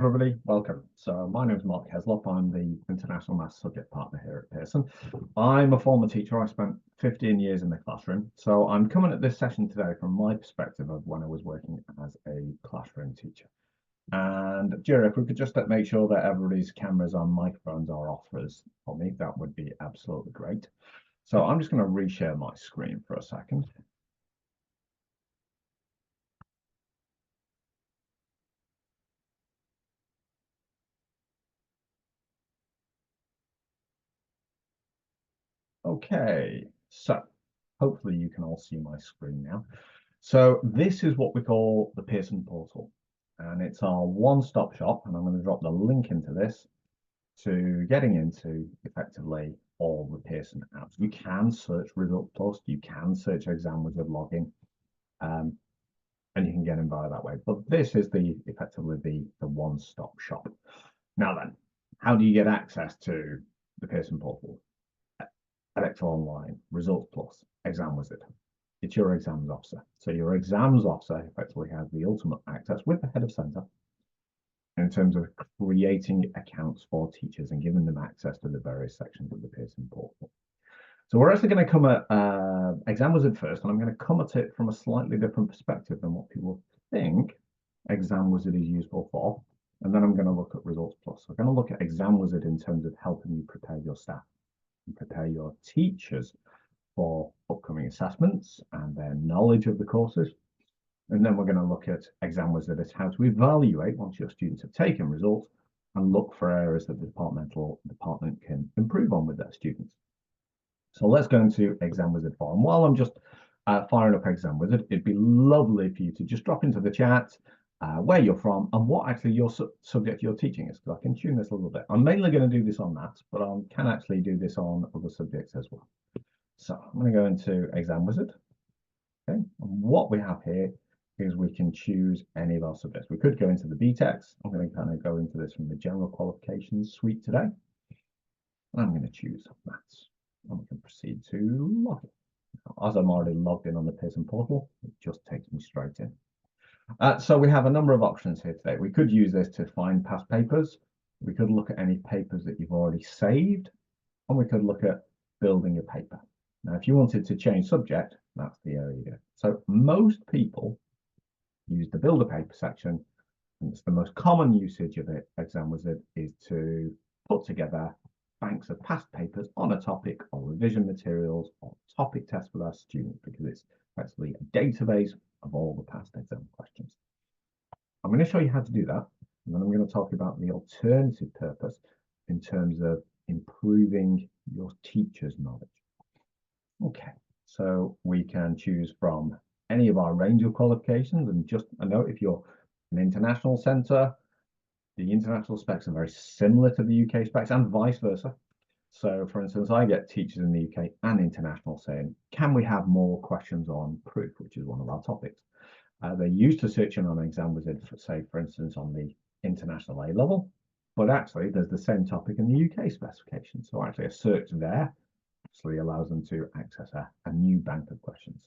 Everybody, welcome. So my name is Mark Heslop. I'm the International Maths Subject Partner here at Pearson. I'm a former teacher. I spent 15 years in the classroom. So I'm coming at this session today from my perspective of when I was working as a classroom teacher. And Jerry, if we could just make sure that everybody's cameras and microphones are off for me, that would be absolutely great. So I'm just going to reshare my screen for a second. Okay, so hopefully you can all see my screen now. So this is what we call the Pearson portal, and it's our one-stop shop, and I'm going to drop the link into this to getting into effectively all the Pearson apps. You can search ResultsPlus, you can search ExamWizard login, and you can get in via that way. But this is effectively the one-stop shop. Now then, how do you get access to the Pearson portal? Edexcel Online, ResultsPlus, ExamWizard. It's your exams officer. So your exams officer effectively has the ultimate access with the head of centre in terms of creating accounts for teachers and giving them access to the various sections of the Pearson portal. So we're actually going to come at ExamWizard first, and I'm going to come at it from a slightly different perspective than what people think ExamWizard is useful for. And then I'm going to look at ResultsPlus. I'm going to look at ExamWizard in terms of helping you prepare your staff and prepare your teachers for upcoming assessments and their knowledge of the courses. And then we're going to look at ExamWizard as how to evaluate once your students have taken results and look for areas that the department can improve on with their students. So let's go into ExamWizard form. While I'm just firing up ExamWizard, it'd be lovely for you to just drop into the chat where you're from and what actually your subject you're teaching is, because I can tune this a little bit. I'm mainly going to do this on maths, but I can actually do this on other subjects as well. So I'm going to go into ExamWizard. Okay, and what we have here is we can choose any of our subjects. We could go into the BTECs. I'm going to kind of go into this from the general qualifications suite today. And I'm going to choose maths. And we can proceed to log in. As I'm already logged in on the Pearson portal, it just takes me straight in. So we have a number of options here today. We could use this to find past papers. We could look at any papers that you've already saved, and we could look at building a paper. Now, if you wanted to change subject, that's the area you go. So most people use the build a paper section, and it's the most common usage of it. ExamWizard is to put together banks of past papers on a topic or revision materials or topic tests with our students, because it's actually a database of all the past exam questions. I'm going to show you how to do that, and then I'm going to talk about the alternative purpose in terms of improving your teacher's knowledge. Okay, so we can choose from any of our range of qualifications, and just a note, if you're an international centre, the international specs are very similar to the UK specs and vice versa. So for instance, I get teachers in the UK and international saying, can we have more questions on proof, which is one of our topics. They're used to searching on ExamWizard, for instance, on the international A level, but actually there's the same topic in the UK specification. So actually a search there actually allows them to access a new bank of questions.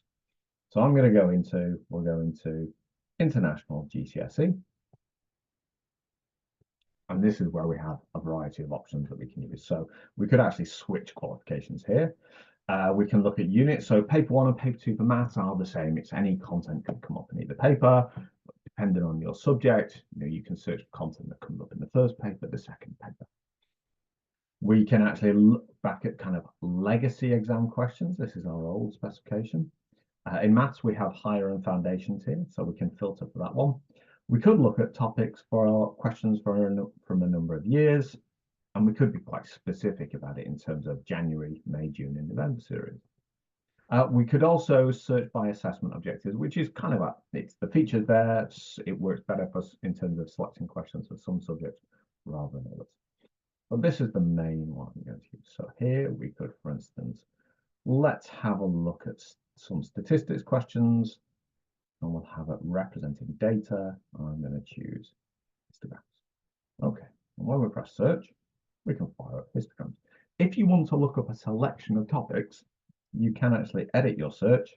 So I'm going to go into, we'll go into international GCSE. And this is where we have a variety of options that we can use. So we could actually switch qualifications here. We can look at units. So paper 1 and paper 2 for maths are the same. It's any content could come up in either paper. Depending on your subject, you can search for content that comes up in the first paper, the second paper. We can actually look back at kind of legacy exam questions. This is our old specification. In maths, we have higher and foundations here, so we can filter for that one. We could look at topics for our questions from a number of years, and we could be quite specific about it in terms of January, May, June, and November series. We could also search by assessment objectives, which is kind of it's the features there. It works better for us in terms of selecting questions for some subjects rather than others. But this is the main one I'm going to use. So here we could, for instance, let's have a look at some statistics questions, and we'll have it representing data. I'm going to choose histograms. Okay, and when we press search, we can fire up histograms. If you want to look up a selection of topics, you can actually edit your search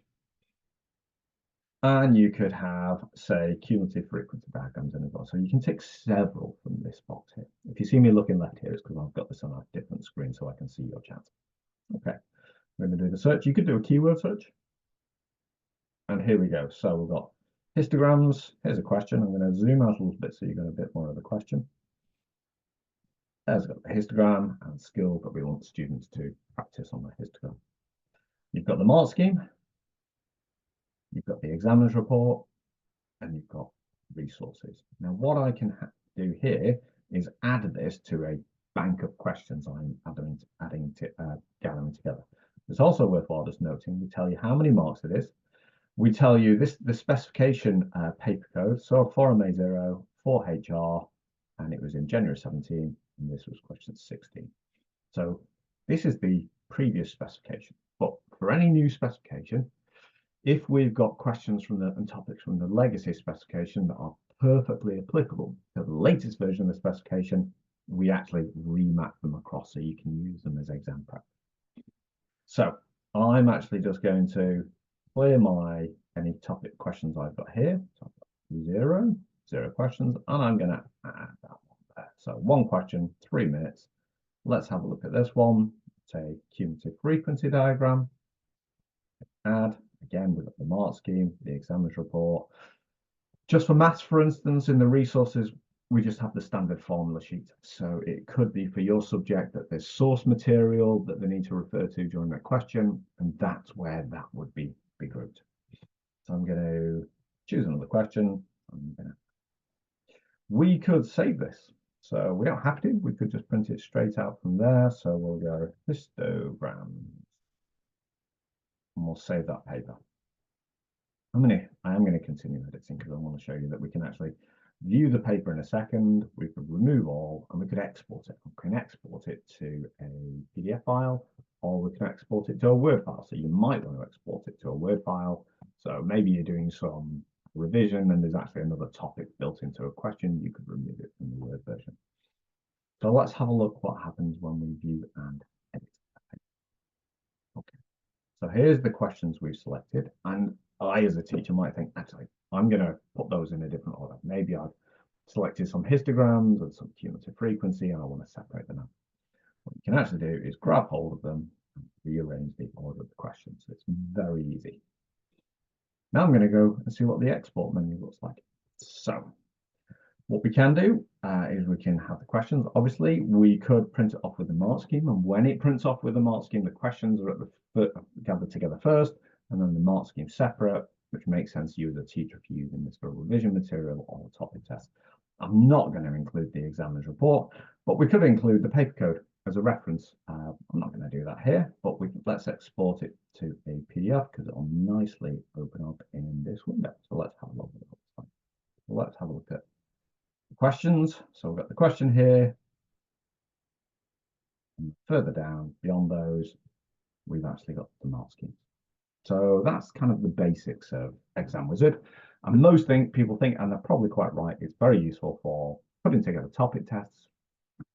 And you could have, say, cumulative frequency diagrams in as well. So you can tick several from this box here. If you see me looking left here, it's because I've got this on a different screen so I can see your chat. Okay, we're going to do the search. You could do a keyword search. And here we go. So we've got histograms. Here's a question. I'm going to zoom out a little bit so you get a bit more of the question. There's got the histogram and skill that we want students to practice on the histogram. You've got the mark scheme. You've got the examiner's report, and you've got resources. Now, what I can do here is add this to a bank of questions I'm gathering together. It's also worthwhile just noting, we tell you how many marks it is. We tell you the specification paper code. So Forum A0 for HR, and it was in January 17, and this was question 16. So this is the previous specification. But for any new specification, if we've got questions from and topics from the legacy specification that are perfectly applicable to the latest version of the specification, we actually remap them across so you can use them as exam prep. So I'm actually just going to clear any topic questions I've got here. So I've got zero questions, and I'm going to add that one there. So one question, 3 minutes. Let's have a look at this one. Say cumulative frequency diagram. Add. Again, we've got the mark scheme, the examiner's report. Just for maths, for instance, in the resources, we just have the standard formula sheet. So it could be for your subject that there's source material that they need to refer to during that question, and that's where that would be grouped. So I'm going to choose another question. We could save this. So we don't have to. We could just print it straight out from there. So we'll go histograms. And we'll save that paper. I am going to continue editing because I want to show you that we can actually view the paper in a second. We could remove all, and we could export it. We can export it to a PDF file, or we can export it to a Word file. So you might want to export it to a Word file. So maybe you're doing some revision and there's actually another topic built into a question. You could remove it from the Word version. So let's have a look what happens when we view and edit. Okay. So here's the questions we've selected, and I, as a teacher, might think, actually, I'm going to put those in a different order. Maybe I've selected some histograms and some cumulative frequency, and I want to separate them out. What you can actually do is grab hold of them and rearrange the order of the questions. So it's very easy. Now I'm going to go and see what the export menu looks like. So what we can do is we can have the questions. Obviously, we could print it off with the mark scheme, and when it prints off with the mark scheme, the questions are gathered together first, and then the mark scheme separate, which makes sense to you as a teacher if you're using this for revision material or a topic test. I'm not going to include the examiner's report, but we could include the paper code as a reference. I'm not going to do that here, but let's export it to a PDF because it'll nicely open up in this window. So let's have a look at it. Let's have a look at the questions. So we've got the question here. And further down, beyond those, we've actually got the mark scheme. So that's kind of the basics of ExamWizard. And most people think, and they're probably quite right, it's very useful for putting together topic tests,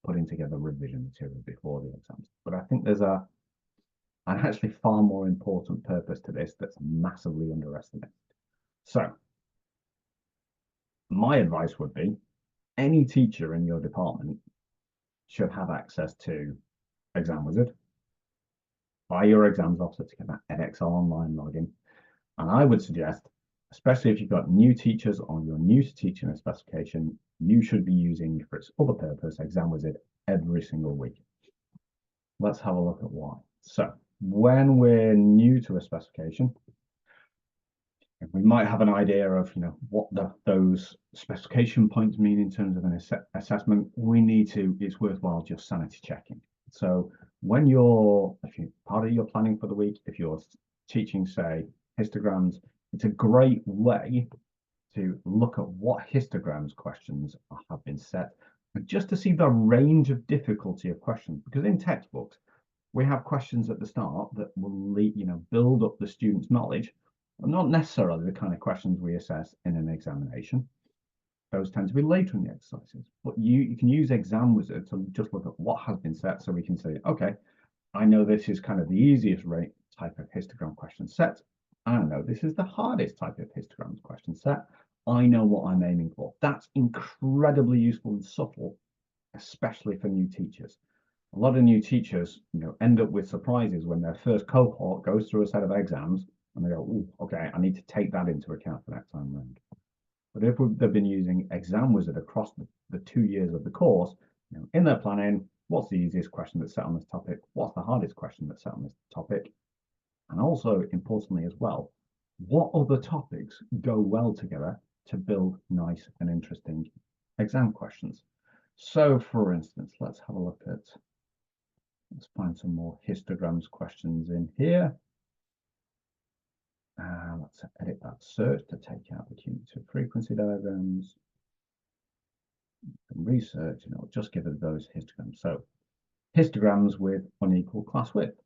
putting together revision material before the exams. But I think there's an actually far more important purpose to this that's massively underestimated. So my advice would be any teacher in your department should have access to ExamWizard. Buy your exams officer to get that Edexcel online login. And I would suggest, especially if you've got new teachers or you're new to teaching a specification, you should be using, for its other purpose, ExamWizard every single week. Let's have a look at why. So when we're new to a specification, we might have an idea of what those specification points mean in terms of an assessment. It's worthwhile just sanity checking. So when part of your planning for the week, if you're teaching, say, histograms, it's a great way to look at what histograms questions have been set, and just to see the range of difficulty of questions. Because in textbooks, we have questions at the start that will build up the student's knowledge, but not necessarily the kind of questions we assess in an examination. Those tend to be later in the exercises, but you can use ExamWizard to just look at what has been set, so we can say, okay, I know this is kind of the easiest rate type of histogram question set. I don't know, this is the hardest type of histograms question set. I know what I'm aiming for. That's incredibly useful and subtle, especially for new teachers. A lot of new teachers, end up with surprises when their first cohort goes through a set of exams and they go, "Ooh, okay, I need to take that into account for next time round." But if they've been using ExamWizard across the 2 years of the course, in their planning, what's the easiest question that's set on this topic? What's the hardest question that's set on this topic? And also, importantly as well, what other topics go well together to build nice and interesting exam questions? So, for instance, let's find some more histograms questions in here. Let's edit that search to take out the cumulative frequency diagrams. And research, and it'll just give us those histograms. So, histograms with unequal class width.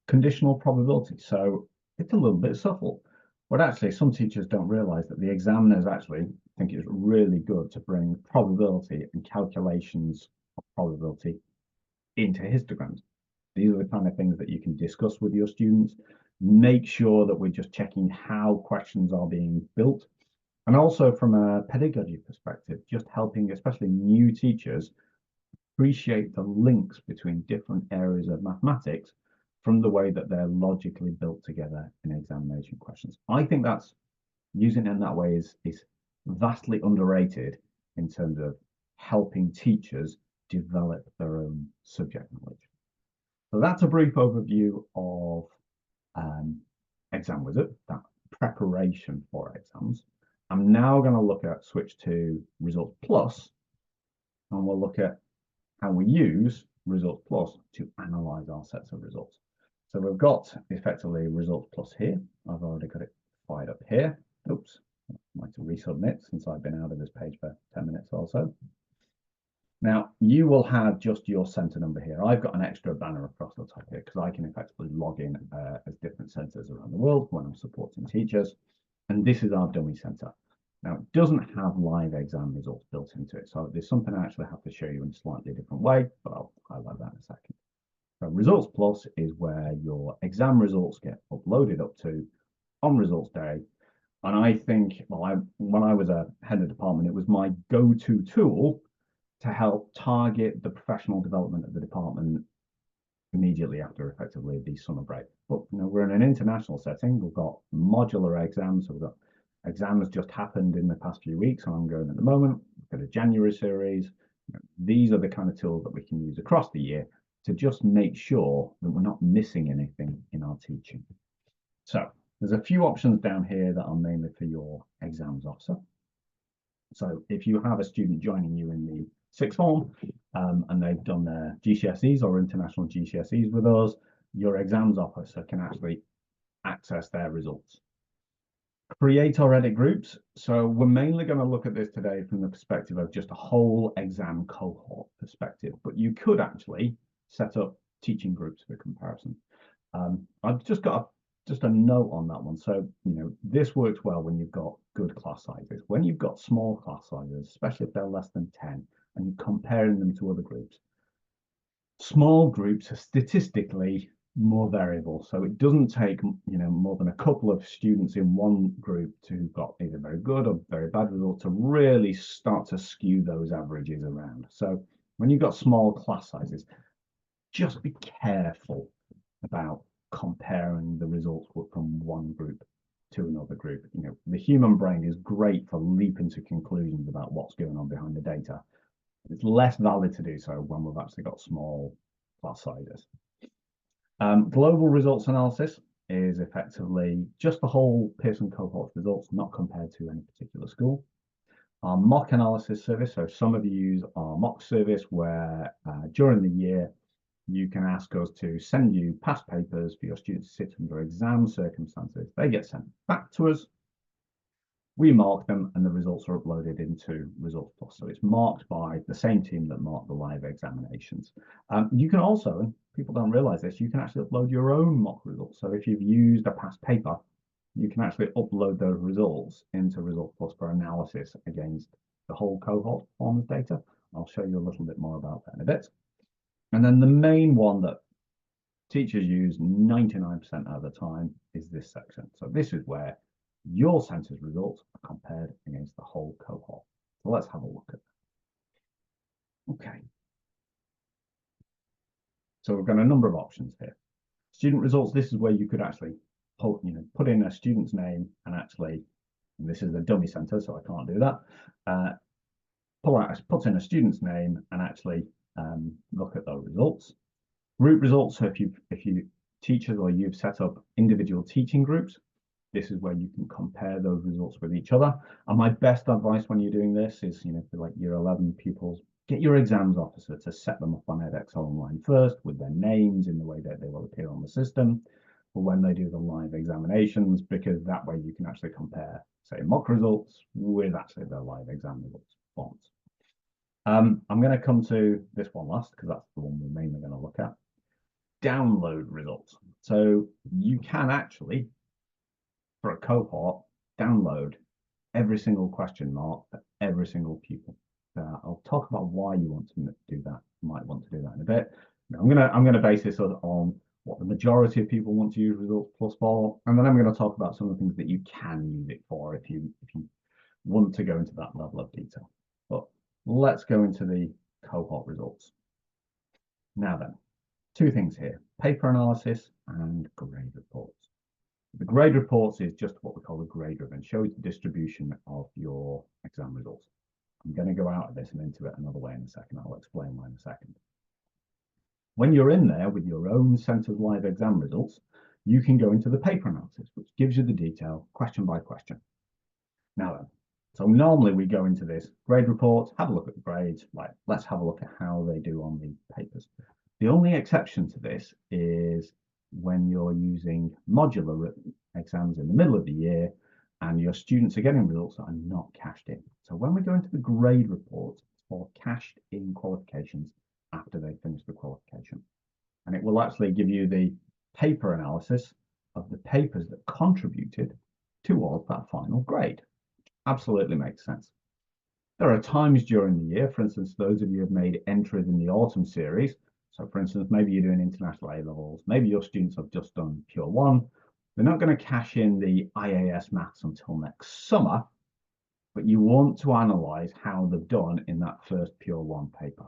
Conditional probability. So it's a little bit subtle, but actually some teachers don't realize that the examiners actually think it's really good to bring probability and calculations of probability into histograms. These are the kind of things that you can discuss with your students. Make sure that we're just checking how questions are being built. And also from a pedagogy perspective, just helping especially new teachers appreciate the links between different areas of mathematics from the way that they're logically built together in examination questions. I think that's using it in that way is vastly underrated in terms of helping teachers develop their own subject knowledge. So that's a brief overview of ExamWizard, that preparation for exams. I'm now going to switch to ResultsPlus, and we'll look at how we use ResultsPlus to analyze our sets of results. So we've got effectively ResultsPlus here. I've already got it fired up here. Oops, I might have resubmit since I've been out of this page for 10 minutes or so. Now, you will have just your center number here. I've got an extra banner across the top here because I can effectively log in as different centers around the world when I'm supporting teachers. And this is our dummy center. Now, it doesn't have live exam results built into it. So there's something I actually have to show you in a slightly different way, but I'll highlight that in a second. So ResultsPlus is where your exam results get uploaded up to on results day. And I think, well, when I was a head of department, it was my go-to tool to help target the professional development of the department immediately after effectively the summer break. But we're in an international setting. We've got modular exams. So we've got exams just happened in the past few weeks, and I'm going at the moment. We've got a January series. These are the kind of tools that we can use across the year to just make sure that we're not missing anything in our teaching. So there's a few options down here that are mainly for your exams officer. So if you have a student joining you in the sixth form and they've done their GCSEs or international GCSEs with us, your exams officer can actually access their results. Create or edit groups. So we're mainly going to look at this today from the perspective of just a whole exam cohort perspective, but you could actually set up teaching groups for comparison. I've just got a note on that one. So, this works well when you've got good class sizes. When you've got small class sizes, especially if they're less than 10, and you're comparing them to other groups, small groups are statistically more variable. So it doesn't take, more than a couple of students in one group who've got either very good or very bad results to really start to skew those averages around. So when you've got small class sizes, just be careful about comparing the results from one group to another group. The human brain is great for leaping to conclusions about what's going on behind the data. It's less valid to do so when we've actually got small class sizes. Global results analysis is effectively just the whole Pearson cohort results, not compared to any particular school. Our mock analysis service, so some of you use our mock service where during the year, you can ask us to send you past papers for your students to sit under exam circumstances. They get sent back to us. We mark them and the results are uploaded into ResultsPlus. So it's marked by the same team that marked the live examinations. You can also, and people don't realize this, you can actually upload your own mock results. So if you've used a past paper, you can actually upload those results into ResultsPlus for analysis against the whole cohort performance data. I'll show you a little bit more about that in a bit. And then the main one that teachers use 99% of the time is this section. So this is where your centre's results are compared against the whole cohort. So let's have a look at that. Okay. So we've got a number of options here. Student results, this is where you could actually put in a student's name and actually, and this is a dummy center, so I can't do that. Put in a student's name and actually look at those results. Group results, so if you teachers or you've set up individual teaching groups, this is where you can compare those results with each other. And my best advice when you're doing this is, for like year 11 pupils, get your exams officer to set them up on Edexcel Online first with their names in the way that they will appear on the system for when they do the live examinations, because that way you can actually compare, say, mock results with actually their live exam results fonts. I'm going to come to this one last because that's the one we're mainly going to look at. Download results. So you can actually, for a cohort, download every single question mark for every single pupil. I'll talk about why you want to do that. You might want to do that in a bit. Now, I'm going to base this on what the majority of people want to use ResultsPlus for, and then I'm going to talk about some of the things that you can use it for if you want to go into that level of detail. But let's go into the cohort results. Now then, two things here: paper analysis and grade reports. The grade reports is just what we call a grade ribbon, shows the distribution of your exam results. I'm going to go out of this and into it another way in a second. I'll explain why in a second. When you're in there with your own center's live exam results, you can go into the paper analysis, which gives you the detail question by question. Now then, so normally we go into this grade report, have a look at the grades, like let's have a look at how they do on the papers. The only exception to this is when you're using modular exams in the middle of the year and your students are getting results that are not cashed in. So when we go into the grade report, it's for cashed in qualifications after they finish the qualification. And it will actually give you the paper analysis of the papers that contributed towards that final grade. Absolutely makes sense. There are times during the year, for instance, those of you who have made entries in the autumn series. So for instance, maybe you're doing international A-levels, maybe your students have just done Pure 1. They're not going to cash in the IAS maths until next summer, but you want to analyze how they've done in that first Pure 1 paper.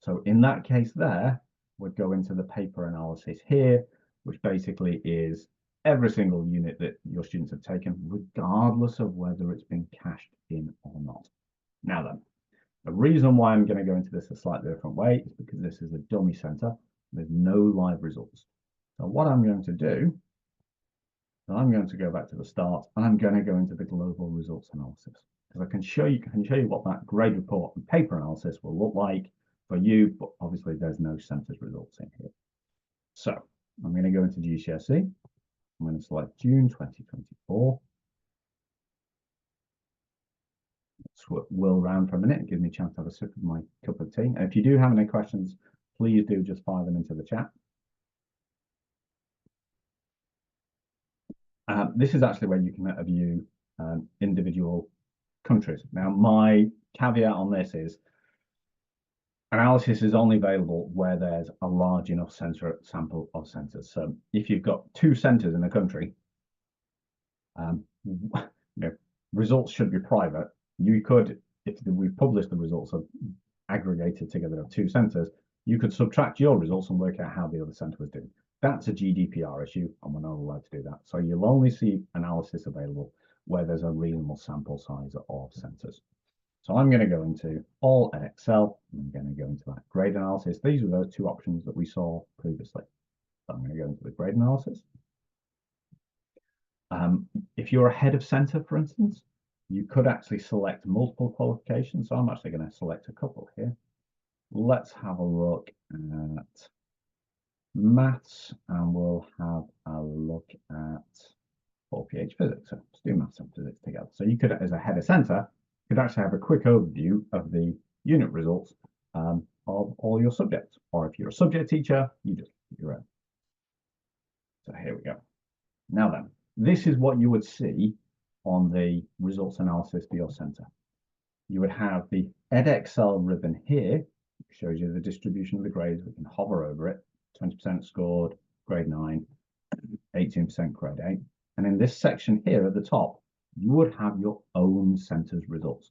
So in that case there, we'd go into the paper analysis here, which basically is every single unit that your students have taken, regardless of whether it's been cashed in or not. Now then, the reason why I'm going to go into this a slightly different way is because this is a dummy center. There's no live results. So what I'm going to do, I'm going to go back to the start and I'm going to go into the global results analysis, because I can show you what that grade report and paper analysis will look like for you, but obviously there's no centers results in here. So I'm going to go into GCSE. I'm going to select June 2024. Let's whirl around for a minute. It gives me a chance to have a sip of my cup of tea. And if you do have any questions, please do just fire them into the chat. This is actually where you can view individual countries. Now, my caveat on this is analysis is only available where there's a large enough sample of centers. So if you've got 2 centers in a country, results should be private. You could, if we publish the results of aggregated together of 2 centers, you could subtract your results and work out how the other center was doing. That's a GDPR issue, and we're not allowed to do that. So you'll only see analysis available where there's a reasonable sample size of centers. So I'm going to go into all Edexcel, and I'm going to go into that grade analysis. These are those 2 options that we saw previously. So I'm going to go into the grade analysis. If you're ahead of center, for instance, you could actually select multiple qualifications. So I'm actually going to select a couple here. Let's have a look at maths, and we'll have a look at 4PH physics. So let's do maths and physics together. So you could, as a head of center, you could actually have a quick overview of the unit results of all your subjects. Or if you're a subject teacher, you just do your own. So here we go. Now then, this is what you would see on the results analysis for your center. You would have the Edexcel ribbon here, which shows you the distribution of the grades. We can hover over it. 20% scored, grade 9, 18% grade 8. And in this section here at the top, you would have your own center's results.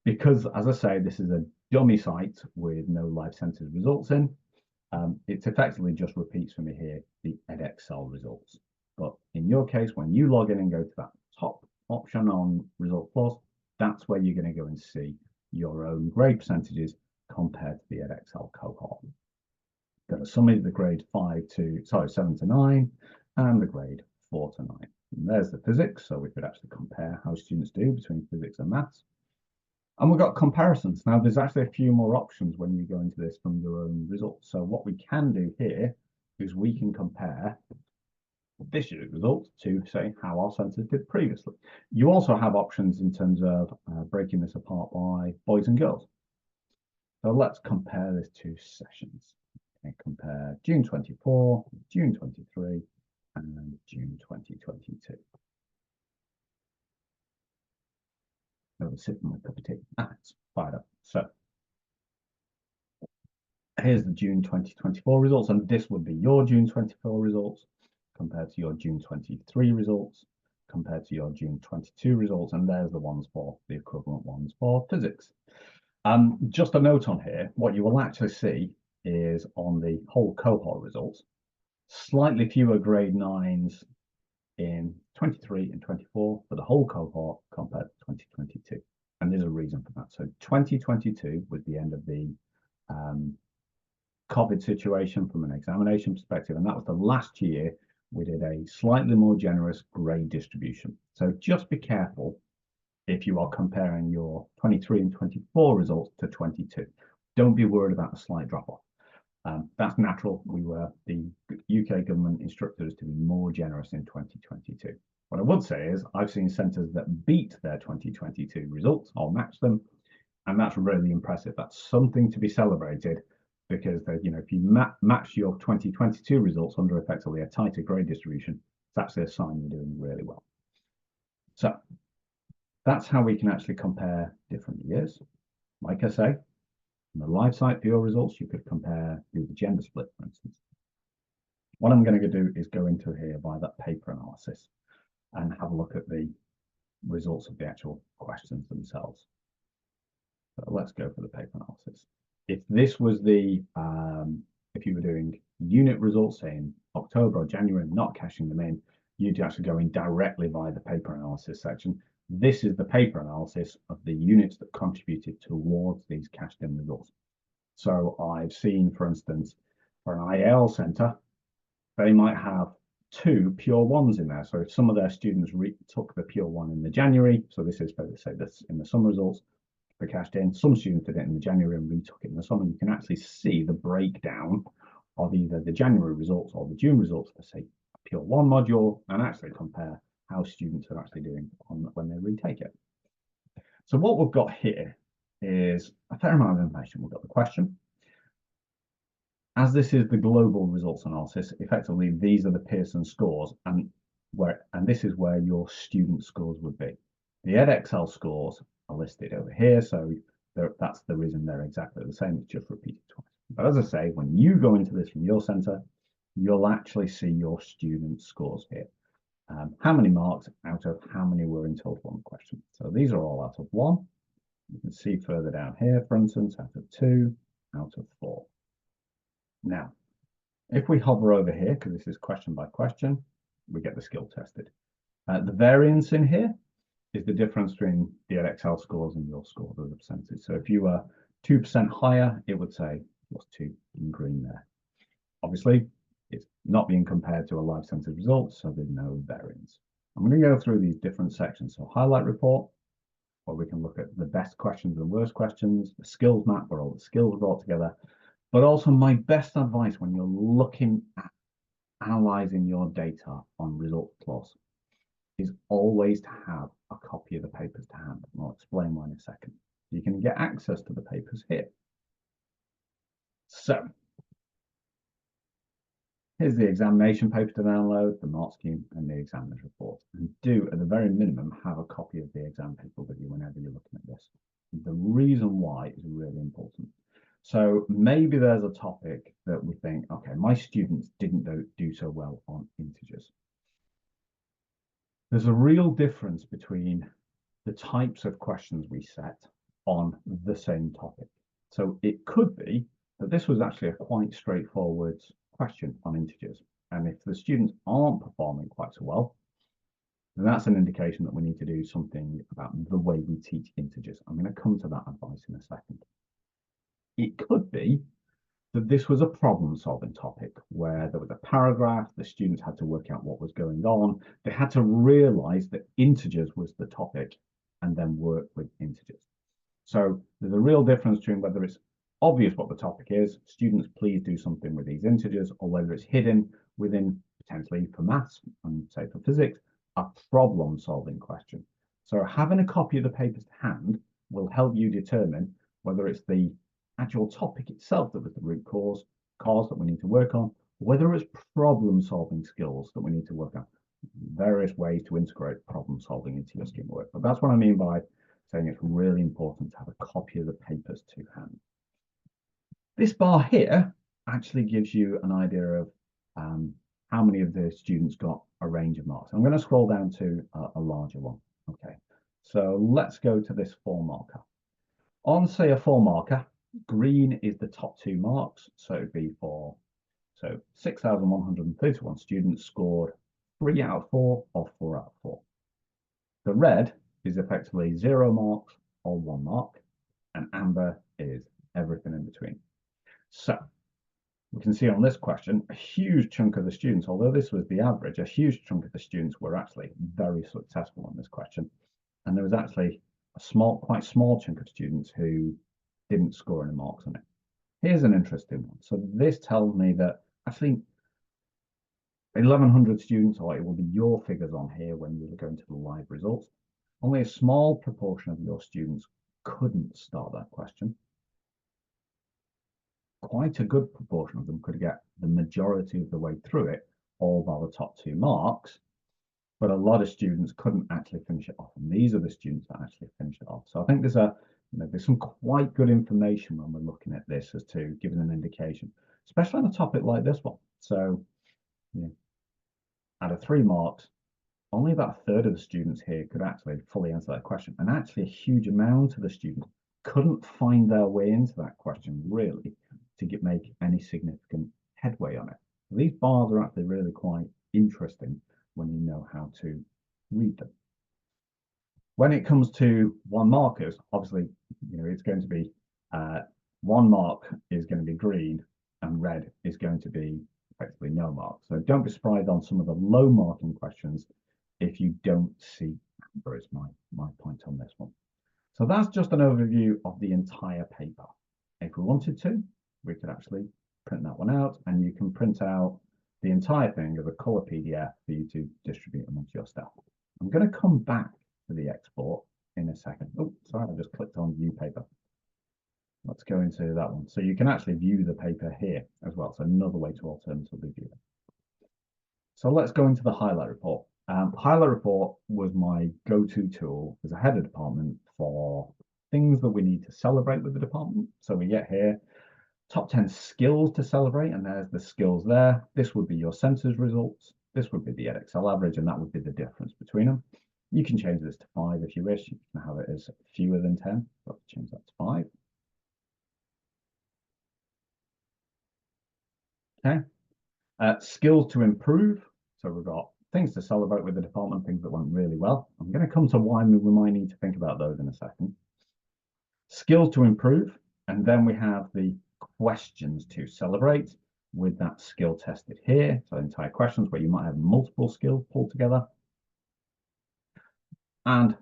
Because, as I say, this is a dummy site with no live center's results in, it effectively just repeats for me here the Edexcel results. But in your case, when you log in and go to that top option on ResultsPlus, that's where you're going to go and see your own grade percentages compared to the Edexcel cohort. Got to sum the grade 7 to 9 and the grade 4 to 9. And there's the physics, so we could actually compare how students do between physics and maths. And we've got comparisons. Now, there's actually a few more options when you go into this from your own results. So what we can do here is we can compare this year's results to, say, how our centers did previously. You also have options in terms of breaking this apart by boys and girls. So let's compare this to sessions. Okay, compare June 24, June 23, and June 2022. I'll sip my cup of tea. It's fired up. So here's the June 2024 results, and this would be your June 24 results compared to your June 23 results, compared to your June 22 results, and there's the ones for the equivalent ones for physics. Just a note on here, what you will actually see is on the whole cohort results, slightly fewer grade 9s in 23 and 24 for the whole cohort compared to 2022. And there's a reason for that. So 2022 was the end of the COVID situation from an examination perspective. And that was the last year we did a slightly more generous grade distribution. So just be careful if you are comparing your 23 and 24 results to 22. Don't be worried about a slight drop off. That's natural. The UK government instructed us to be more generous in 2022. What I would say is I've seen centres that beat their 2022 results or match them, and that's really impressive. That's something to be celebrated, because if you match your 2022 results under effectively a tighter grade distribution, it's actually a sign you're doing really well. So that's how we can actually compare different years. Like I say, on the live site for your results, you could compare the gender split, for instance. What I'm going to do is go into here by that paper analysis and have a look at the results of the actual questions themselves. So let's go for the paper analysis. If this was if you were doing unit results in October or January and not cashing them in, you'd actually go in directly via the paper analysis section. This is the paper analysis of the units that contributed towards these cashed in results. So I've seen, for instance, for an IL center, they might have 2 pure ones in there. So if some of their students took the pure one in the January, so this is, let's say, this in the summer results, for cashed in, some students did it in the January and retook it in the summer. You can actually see the breakdown of either the January results or the June results for, say, a pure one module, and actually compare how students are actually doing when they retake it. So what we've got here is a fair amount of information. We've got the question. As this is the global results analysis, effectively these are the Pearson scores, and this is where your student scores would be. The Edexcel scores are listed over here, so that's the reason they're exactly the same. It's just repeated twice. But as I say, when you go into this from your center, you'll actually see your student scores here. How many marks out of how many were in total on the question. So these are all out of 1. You can see further down here, for instance, out of 2, out of 4. Now, if we hover over here, because this is question by question, we get the skill tested. The variance in here is the difference between the Edexcel scores and your scores as a percentage. So if you were 2% higher, it would say +2 in green there. Obviously, it's not being compared to a live centered result, so there's no variance. I'm going to go through these different sections. So highlight report, where we can look at the best questions and worst questions, the skills map, where all the skills are brought together, but also my best advice when you're looking at analyzing your data on ResultsPlus is always to have a copy of the papers to hand. And I'll explain why in a second. You can get access to the papers here. So here's the examination paper to download, the mark scheme, and the examiner's report. And do, at the very minimum, have a copy of the exam paper with you whenever you're looking at this. The reason why is really important. So maybe there's a topic that we think, okay, my students didn't do so well on integers. There's a real difference between the types of questions we set on the same topic. So it could be that this was actually a quite straightforward question on integers. And if the students aren't performing quite so well, then that's an indication that we need to do something about the way we teach integers. I'm going to come to that advice in a second. It could be that this was a problem-solving topic where there was a paragraph, the students had to work out what was going on. They had to realize that integers was the topic and then work with integers. So there's a real difference between whether it's obvious what the topic is, students please do something with these integers, or whether it's hidden within, potentially for maths and say for physics, a problem-solving question. So having a copy of the papers to hand will help you determine whether it's the actual topic itself that was the root cause that we need to work on, whether it's problem-solving skills that we need to work on. Various ways to integrate problem-solving into your scheme work. But that's what I mean by saying it's really important to have a copy of the papers to hand. This bar here actually gives you an idea of how many of the students got a range of marks. I'm going to scroll down to a larger one. Okay, so let's go to this 4 marker. On, say, a 4 marker, green is the top 2 marks. So it'd be so 6,131 students scored 3 out of 4 or 4 out of 4. The red is effectively 0 marks or 1 mark, and amber is everything in between. So we can see on this question, a huge chunk of the students, although this was the average, a huge chunk of the students were actually very successful on this question. And there was actually a quite small chunk of students who didn't score any marks on it. Here's an interesting one. So this tells me that actually 1,100 students, or it will be your figures on here when you go into the live results, only a small proportion of your students couldn't start that question. Quite a good proportion of them could get the majority of the way through it, all by the top 2 marks, but a lot of students couldn't actually finish it off, and these are the students that actually finished it off. So I think there's some quite good information when we're looking at this as to giving an indication, especially on a topic like this one. So out of 3 marks, only about a third of the students here could actually fully answer that question, and actually a huge amount of the students couldn't find their way into that question really to make any significant headway on it. These bars are actually really quite interesting when you know how to read them. When it comes to 1 markers, obviously, it's going to be 1 mark is going to be green and red is going to be effectively no mark. So don't be surprised on some of the low marking questions if you don't see amber, is my point on this one. So that's just an overview of the entire paper. If we wanted to, we could actually print that one out, and you can print out the entire thing as a color PDF for you to distribute amongst your staff. I'm going to come back to the export in a second. Oh, sorry, I just clicked on view paper. Let's go into that one. So you can actually view the paper here as well. So another way to alternatively view it. So let's go into the highlight report. Highlight report was my go-to tool as a head of department for things that we need to celebrate with the department. So we get here, top 10 skills to celebrate, and there's the skills there. This would be your census results. This would be the Edexcel average, and that would be the difference between them. You can change this to 5 if you wish. You can have it as fewer than 10, but change that to 5. Okay. Skills to improve. So we've got things to celebrate with the department, things that went really well. I'm going to come to why we might need to think about those in a second. Skills to improve, and then we have the questions to celebrate with that skill tested here. So entire questions where you might have multiple skills pulled together, and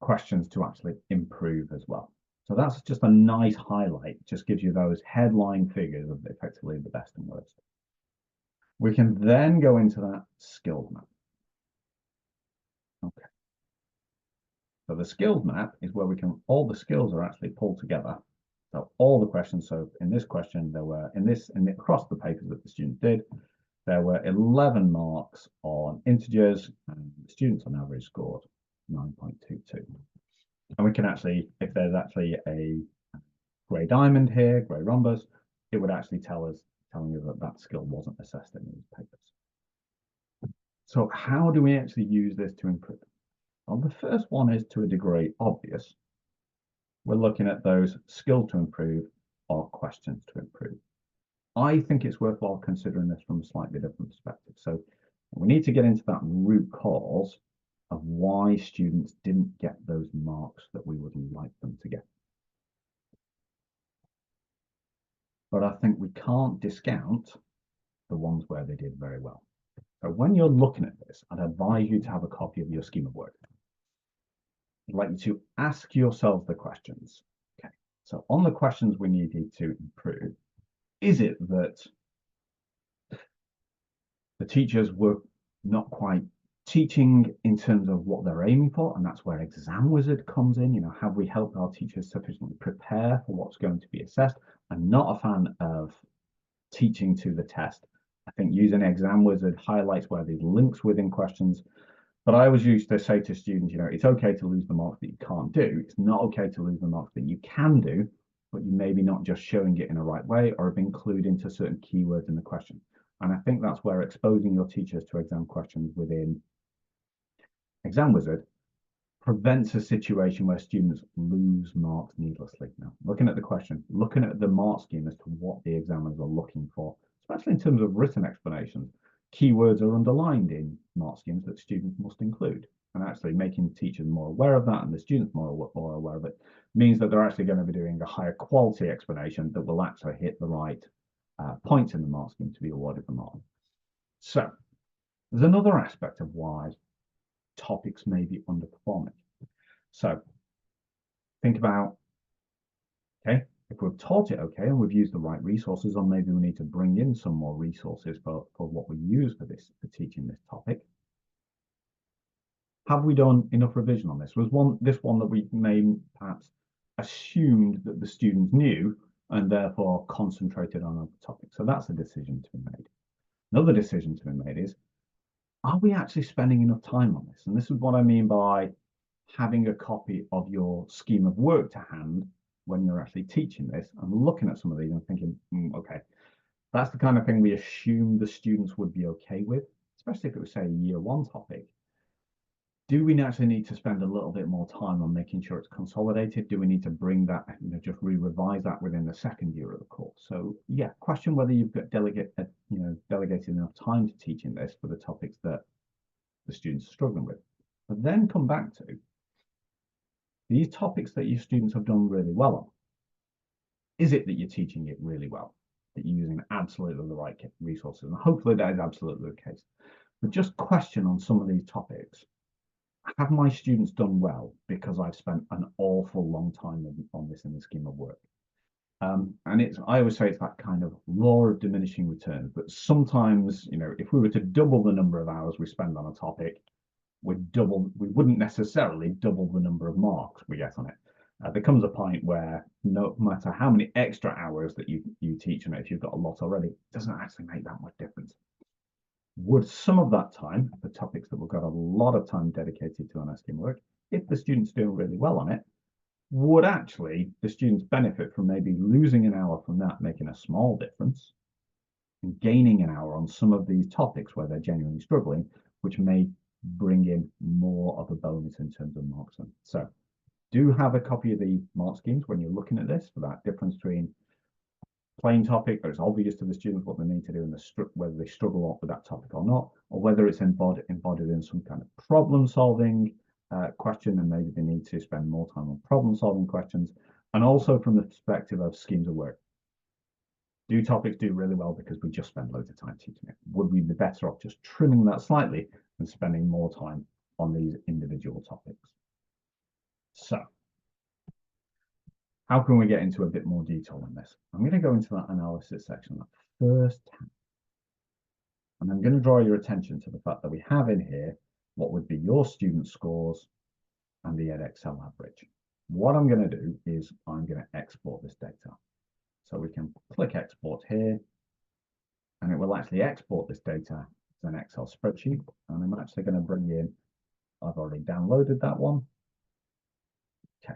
questions to actually improve as well. So that's just a nice highlight, just gives you those headline figures of effectively the best and worst. We can then go into that skills map. Okay. So the skills map is where all the skills are actually pulled together. So all the questions, so in this question, there were, across the papers that the student did, there were 11 marks on integers, and the students on average scored 9.22. And we can actually, if there's actually a grey diamond here, grey rhombus, it would actually telling you that that skill wasn't assessed in these papers. So how do we actually use this to improve? Well, the first one is to a degree obvious. We're looking at those skills to improve or questions to improve. I think it's worthwhile considering this from a slightly different perspective. So we need to get into that root cause of why students didn't get those marks that we would like them to get. But I think we can't discount the ones where they did very well. So when you're looking at this, I'd advise you to have a copy of your scheme of work. I'd like you to ask yourselves the questions. Okay, so on the questions we needed to improve, is it that the teachers were not quite teaching in terms of what they're aiming for? And that's where ExamWizard comes in. You know, have we helped our teachers sufficiently prepare for what's going to be assessed? I'm not a fan of teaching to the test. I think using ExamWizard highlights where there's links within questions. But I always used to say to students, you know, it's okay to lose the marks that you can't do. It's not okay to lose the marks that you can do, but you maybe not just showing it in the right way or including to certain keywords in the question. And I think that's where exposing your teachers to exam questions within ExamWizard prevents a situation where students lose marks needlessly. Now, looking at the question, looking at the mark scheme as to what the examiners are looking for, especially in terms of written explanations, keywords are underlined in mark schemes that students must include. And actually making teachers more aware of that and the students more aware of it means that they're actually going to be doing a higher quality explanation that will actually hit the right points in the mark scheme to be awarded the mark. So there's another aspect of why topics may be underperforming. So think about, okay, if we've taught it okay and we've used the right resources, or maybe we need to bring in some more resources for what we use for teaching this topic. Have we done enough revision on this? Was this one that we may perhaps assumed that the students knew and therefore concentrated on other topics? So that's a decision to be made. Another decision to be made is, are we actually spending enough time on this? And this is what I mean by having a copy of your scheme of work to hand when you're actually teaching this and looking at some of these and thinking, okay, that's the kind of thing we assume the students would be okay with, especially if it was, say, a year one topic. Do we actually need to spend a little bit more time on making sure it's consolidated? Do we need to bring that, just revise that within the second year of the course? So yeah, question whether you've got delegated enough time to teaching this for the topics that the students are struggling with. But then come back to these topics that your students have done really well on. Is it that you're teaching it really well? That you're using absolutely the right resources? And hopefully that is absolutely the case. But just question on some of these topics. Have my students done well because I've spent an awful long time on this in the scheme of work? And I always say it's that kind of law of diminishing returns, but sometimes, if we were to double the number of hours we spend on a topic, we wouldn't necessarily double the number of marks we get on it. There comes a point where no matter how many extra hours that you teach on it, if you've got a lot already, it doesn't actually make that much difference. Would some of that time, the topics that we've got a lot of time dedicated to on our scheme work, if the students doing really well on it, would actually the students benefit from maybe losing an hour from that, making a small difference, and gaining an hour on some of these topics where they're genuinely struggling, which may bring in more of a bonus in terms of marks. So do have a copy of the mark schemes when you're looking at this for that difference between plain topic, or it's obvious to the students what they need to do and whether they struggle with that topic or not, or whether it's embodied in some kind of problem solving question, and maybe they need to spend more time on problem solving questions. And also from the perspective of schemes of work, do topics do really well because we just spend loads of time teaching it? Would we be better off just trimming that slightly and spending more time on these individual topics? So how can we get into a bit more detail on this? I'm going to go into that analysis section, that first tab. And I'm going to draw your attention to the fact that we have in here what would be your student scores and the Edexcel average. What I'm going to do is I'm going to export this data. So we can click export here, and it will actually export this data as an Excel spreadsheet. And I'm actually going to bring in, I've already downloaded that one. Okay.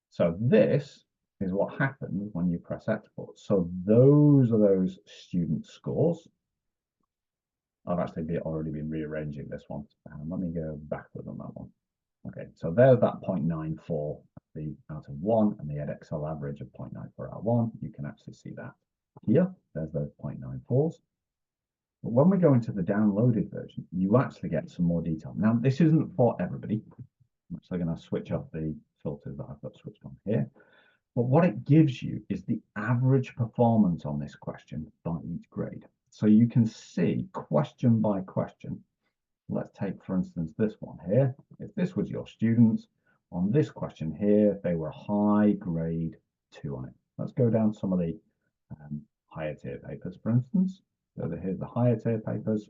So this is what happens when you press export. So those are those student scores. I've actually already been rearranging this one. Let me go backward on that one. Okay, so there's that 0.94 out of 1 and the Edexcel average of 0.94 out of 1. You can actually see that here. There's those 0.94s. But when we go into the downloaded version, you actually get some more detail. Now, this isn't for everybody. I'm actually going to switch off the filters that I've got switched on here. But what it gives you is the average performance on this question by each grade. So you can see question by question. Let's take, for instance, this one here. If this was your students, on this question here, they were high grade 2 on it. Let's go down some of the higher tier papers, for instance. So here's the higher tier papers.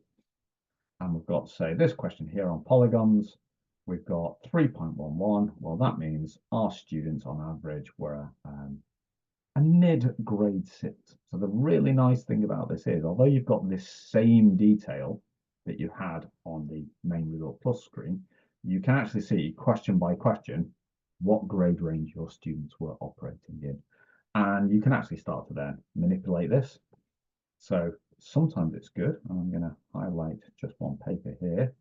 And we've got, say, this question here on polygons. We've got 3.11. Well, that means our students on average were a mid grade 6. So the really nice thing about this is, although you've got this same detail that you had on the main ResultsPlus screen, you can actually see question by question what grade range your students were operating in. And you can actually start to then manipulate this. So sometimes it's good. And I'm going to highlight just one paper here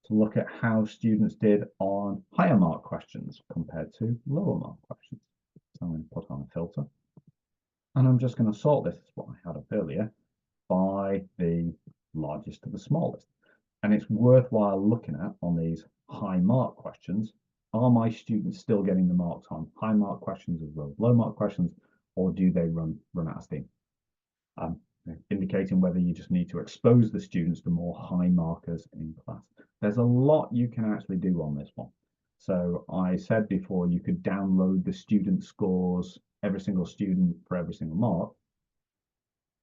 to look at how students did on higher mark questions compared to lower mark questions. So I'm going to put on a filter. And I'm just going to sort this, as what I had up earlier, by the largest to the smallest. And it's worthwhile looking at on these high mark questions. Are my students still getting the marks on high mark questions as well as low mark questions, or do they run out of steam? Indicating whether you just need to expose the students to more high markers in class. There's a lot you can actually do on this one. So I said before, you could download the student scores, every single student for every single mark.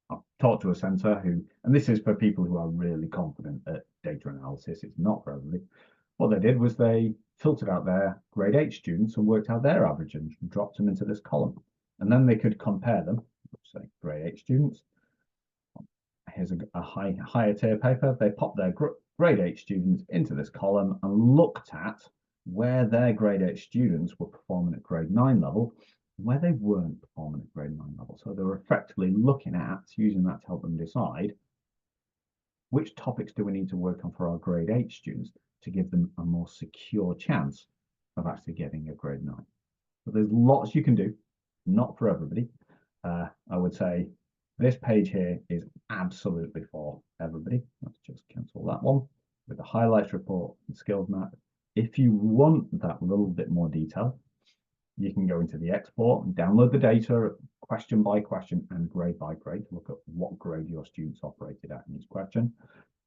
I've talked to a centre who, and this is for people who are really confident at data analysis, it's not for everybody. What they did was they filtered out their grade 8 students and worked out their average and dropped them into this column. And then they could compare them, say grade 8 students. Here's a higher tier paper. They popped their grade 8 students into this column and looked at where their grade 8 students were performing at grade 9 level, where they weren't performing at grade 9 level. So they were effectively looking at, using that to help them decide, which topics do we need to work on for our grade 8 students to give them a more secure chance of actually getting a grade 9. So there's lots you can do, not for everybody. I would say this page here is absolutely for everybody. Let's just cancel that one with the highlights report and skills map. If you want that little bit more detail, you can go into the export and download the data question by question and grade by grade to look at what grade your students operated at in each question.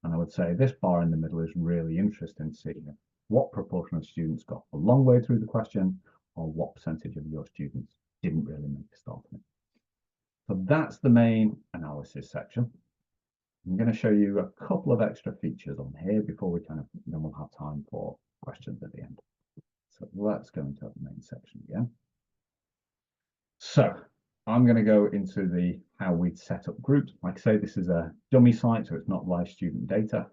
And I would say this bar in the middle is really interesting, seeing what proportion of students got a long way through the question or what percentage of your students didn't really make a start on it. So that's the main analysis section. I'm going to show you a couple of extra features on here before we then we'll have time for questions at the end. So let's go into the main section again. So I'm going to go into the how we'd set up groups. Like I say, this is a dummy site, so it's not live student data.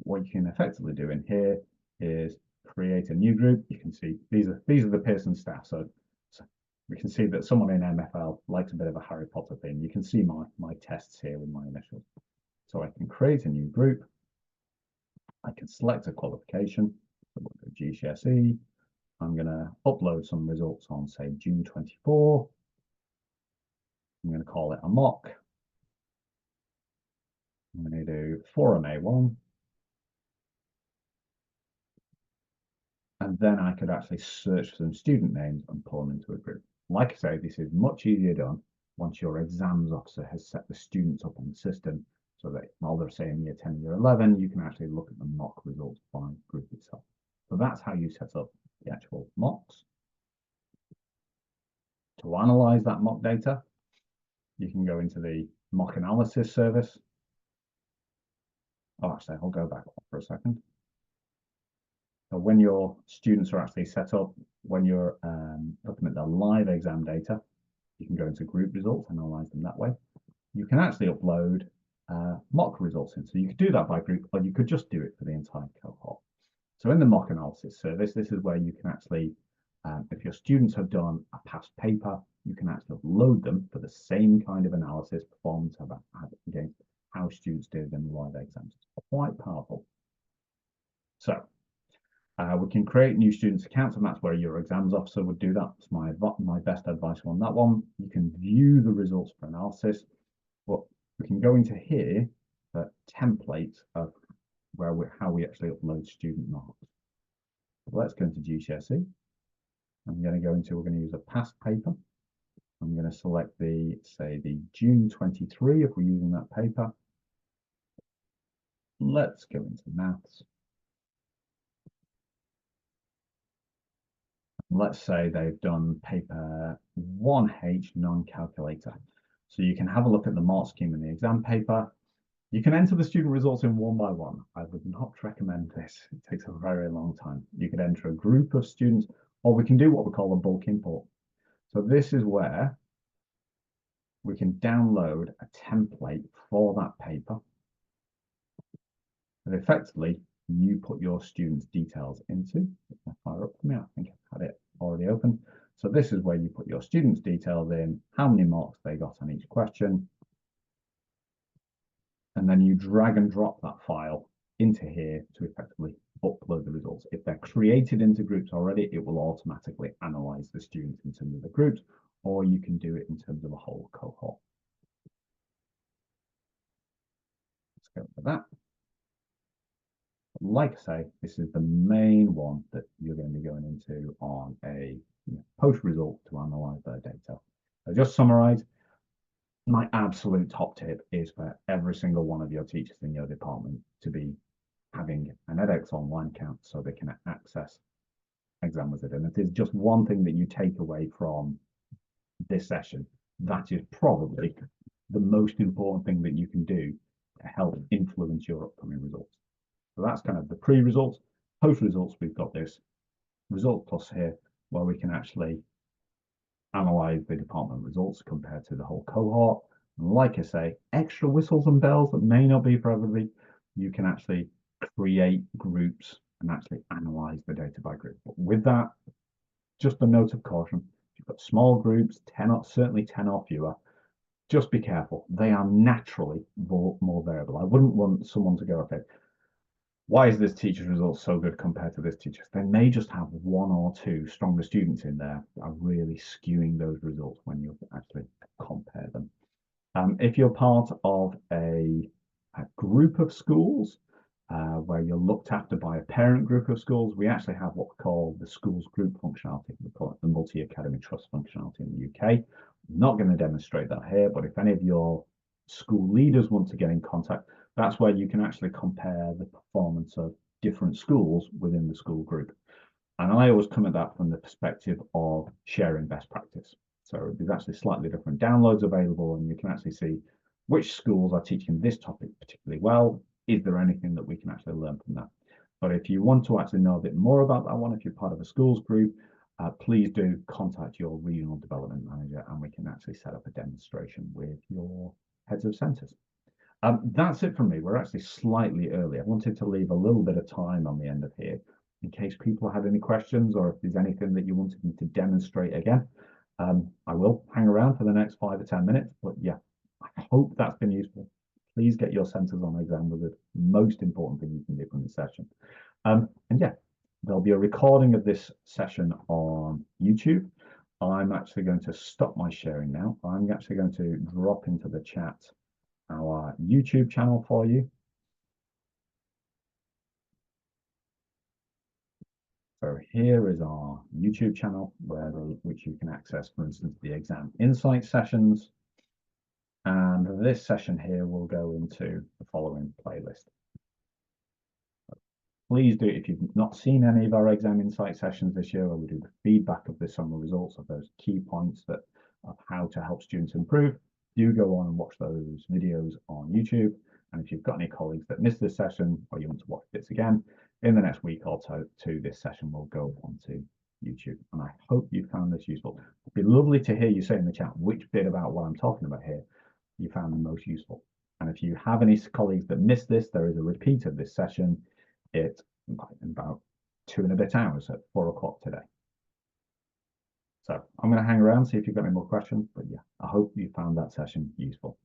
What you can effectively do in here is create a new group. You can see these are the Pearson staff. So we can see that someone in MFL likes a bit of a Harry Potter theme. You can see my tests here with my initials. So I can create a new group. I can select a qualification. So we'll go GCSE. I'm going to upload some results on, say, June 24. I'm going to call it a mock. I'm going to do Forum A1. And then I could actually search for some student names and pull them into a group. Like I say, this is much easier done once your exams officer has set the students up on the system so that while they're saying year 10, year 11, you can actually look at the mock results by group itself. So that's how you set up the actual mocks. To analyze that mock data, you can go into the mock analysis service. Oh, actually, I'll go back for a second. So when your students are actually set up, when you're looking at the live exam data, you can go into group results, analyze them that way. You can actually upload mock results in. So you could do that by group, or you could just do it for the entire cohort. So in the mock analysis service, this is where you can actually If your students have done a past paper, you can actually load them for the same kind of analysis performance against how students did in live exams. It's quite powerful. So we can create new students accounts, and that's where your exams officer would do that. It's my best advice on that one. You can view the results for analysis, but we can go into here, the template of how we actually upload student marks. So let's go into GCSE. I'm going to go into, we're going to use a past paper. I'm going to select say the June 23 if we're using that paper. Let's go into maths. Let's say they've done paper 1H non-calculator. So you can have a look at the mark scheme in the exam paper. You can enter the student results in one by one. I would not recommend this. It takes a very long time. You could enter a group of students, or we can do what we call a bulk import. So this is where we can download a template for that paper. And effectively, you put your students' details into. Fire up for me. I think I've had it already open. So this is where you put your students' details in, how many marks they got on each question. And then you drag and drop that file into here to effectively upload the results. If they're created into groups already, it will automatically analyze the students in terms of the groups, or you can do it in terms of a whole cohort. Let's go for that. Like I say, this is the main one that you're going to be going into on a post result to analyze their data. So just summarize, my absolute top tip is for every single one of your teachers in your department to be having an edX online account so they can access ExamWizard. And if there's just one thing that you take away from this session, that is probably the most important thing that you can do to help influence your upcoming results. So that's kind of the pre-results. Post-results, we've got this ResultsPlus here, where we can actually analyze the department results compared to the whole cohort. And like I say, extra whistles and bells that may not be for everybody. You can actually create groups and actually analyze the data by group. But with that, just a note of caution. If you've got small groups, certainly 10 or fewer, just be careful. They are naturally more variable. I wouldn't want someone to go, okay, why is this teacher's result so good compared to this teacher's? They may just have one or two stronger students in there that are really skewing those results when you actually compare them. If you're part of a group of schools where you're looked after by a parent group of schools, we actually have what we call the schools group functionality. We call it the multi-academy trust functionality in the UK. I'm not going to demonstrate that here, but if any of your school leaders want to get in contact, that's where you can actually compare the performance of different schools within the school group. And I always come at that from the perspective of sharing best practice. So there's actually slightly different downloads available, and you can actually see which schools are teaching this topic particularly well. Is there anything that we can actually learn from that? But if you want to actually know a bit more about that one, if you're part of a schools group, please do contact your regional development manager, and we can actually set up a demonstration with your heads of centres. That's it from me. We're actually slightly early. I wanted to leave a little bit of time on the end of here in case people had any questions, or if there's anything that you wanted me to demonstrate again. I will hang around for the next 5 or 10 minutes, but yeah, I hope that's been useful. Please get your centres on ExamWizard. Most important thing you can do from this session. And yeah, there'll be a recording of this session on YouTube. I'm actually going to stop my sharing now. I'm actually going to drop into the chat our YouTube channel for you. So here is our YouTube channel which you can access, for instance, the Exam Insight sessions. And this session here will go into the following playlist. Please do, if you've not seen any of our Exam Insight sessions this year, where we do the feedback of the summer results of those key points of how to help students improve, do go on and watch those videos on YouTube. And if you've got any colleagues that missed this session or you want to watch this again, in the next week or two, this session will go onto YouTube. And I hope you found this useful. It'd be lovely to hear you say in the chat which bit about what I'm talking about here you found the most useful. And if you have any colleagues that missed this, there is a repeat of this session. It's in about 2 and a bit hours at 4 o'clock today. I'm going to hang around, see if you've got any more questions. But yeah, I hope you found that session useful.